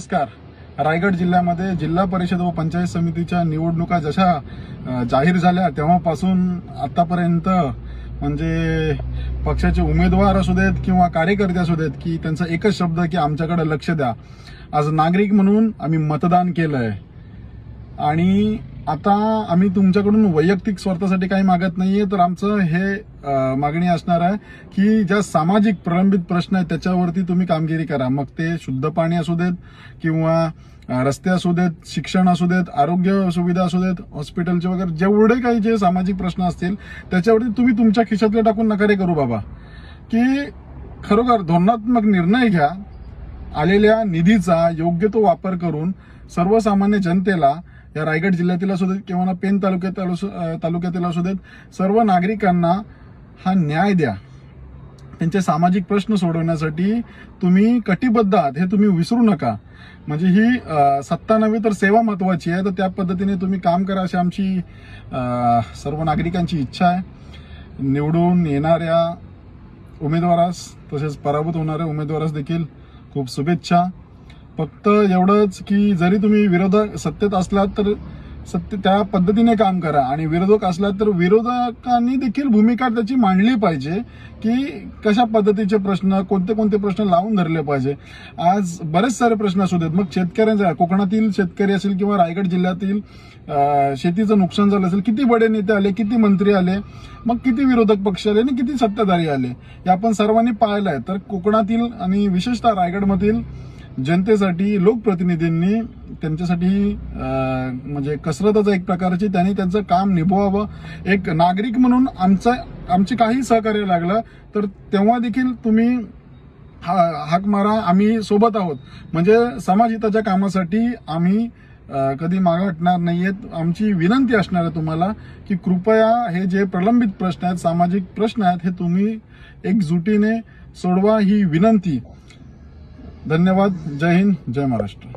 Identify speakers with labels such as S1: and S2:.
S1: नमस्कार. रायगड जिल्ह्यामध्ये जिल्हा परिषद व पंचायत समितीच्या निवडणुका जशा जाहीर झाल्या तेव्हापासून आतापर्यंत म्हणजे पक्षाचे उमेदवार असू देत किंवा कार्यकर्ते असू देत की त्यांचा एकच शब्द की आमच्याकडे लक्ष द्या. आज नागरिक म्हणून आम्ही मतदान केलंय आणि आता आम्ही तुमच्याकडून वैयक्तिक स्वार्थासाठी काही मागत नाहीये. तर आमचं हे मागणी असणार आहे की ज्या सामाजिक प्रलंबित प्रश्न आहेत त्याच्यावरती तुम्ही कामगिरी करा. मग ते शुद्ध पाणी असू देत किंवा रस्ते असू देत, शिक्षण असू देत, आरोग्य सुविधा असू देत, हॉस्पिटलचे वगैरे जेवढे काही जे सामाजिक प्रश्न असतील त्याच्यावरती तुम्ही तुमच्या खिशातले टाकून नकारे करू बाबा. की खरोखर धोरणात्मक निर्णय घ्या. आलेल्या निधीचा योग्य तो वापर करून सर्वसामान्य जनतेला या रायगड जिल्ह्यातील असू देत किंवा पेन तालुक्यातील असू देत सर्व नागरिकांना हा न्याय द्या. त्यांचे सामाजिक प्रश्न सोडवण्यासाठी तुम्ही कटिबद्ध आहात हे तुम्ही विसरू नका. म्हणजे ही सत्ता नव्हे तर सेवा महत्वाची आहे. तर त्या पद्धतीने तुम्ही काम करा अशी आमची सर्व नागरिकांची इच्छा आहे. निवडून येणाऱ्या उमेदवारास तसेच पराभूत होणाऱ्या उमेदवारास देखील खूप शुभेच्छा. फक्त एवढंच की जरी तुम्ही विरोधक सत्तेत असलात तर त्या पद्धतीने काम करा आणि विरोधक असलात तर विरोधकांनी देखील भूमिका त्याची मांडली पाहिजे की कशा पद्धतीचे प्रश्न कोणते कोणते प्रश्न लावून धरले पाहिजे. आज बरेच सारे प्रश्न असू देत. मग शेतकऱ्यांचा कोकणातील शेतकरी असेल किंवा रायगड जिल्ह्यातील शेतीचं नुकसान झालं असेल, किती बडे नेते आले, किती मंत्री आले, मग किती विरोधक पक्ष आले आणि किती सत्ताधारी आले हे आपण सर्वांनी पाहिलं आहे. तर कोकणातील आणि विशेषतः रायगडमधील जनतेसाठी लोकप्रतिनिधींनी त्यांच्यासाठी म्हणजे कसरतच एक प्रकारची त्यांनी त्यांचं काम निभवावं. एक नागरिक म्हणून आमचे काही सहकार्य लागलं तर तेव्हा देखील तुम्ही हाक मारा. आम्ही सोबत आहोत. म्हणजे समाजहिताच्या कामासाठी आम्ही कधी मागे हटणार नाहीयेत. आमची विनंती असणार आहे तुम्हाला की कृपया हे जे प्रलंबित प्रश्न आहेत, सामाजिक प्रश्न आहेत, हे तुम्ही एकजुटीने सोडवा ही विनंती. धन्यवाद. जय हिंद, जय महाराष्ट्र.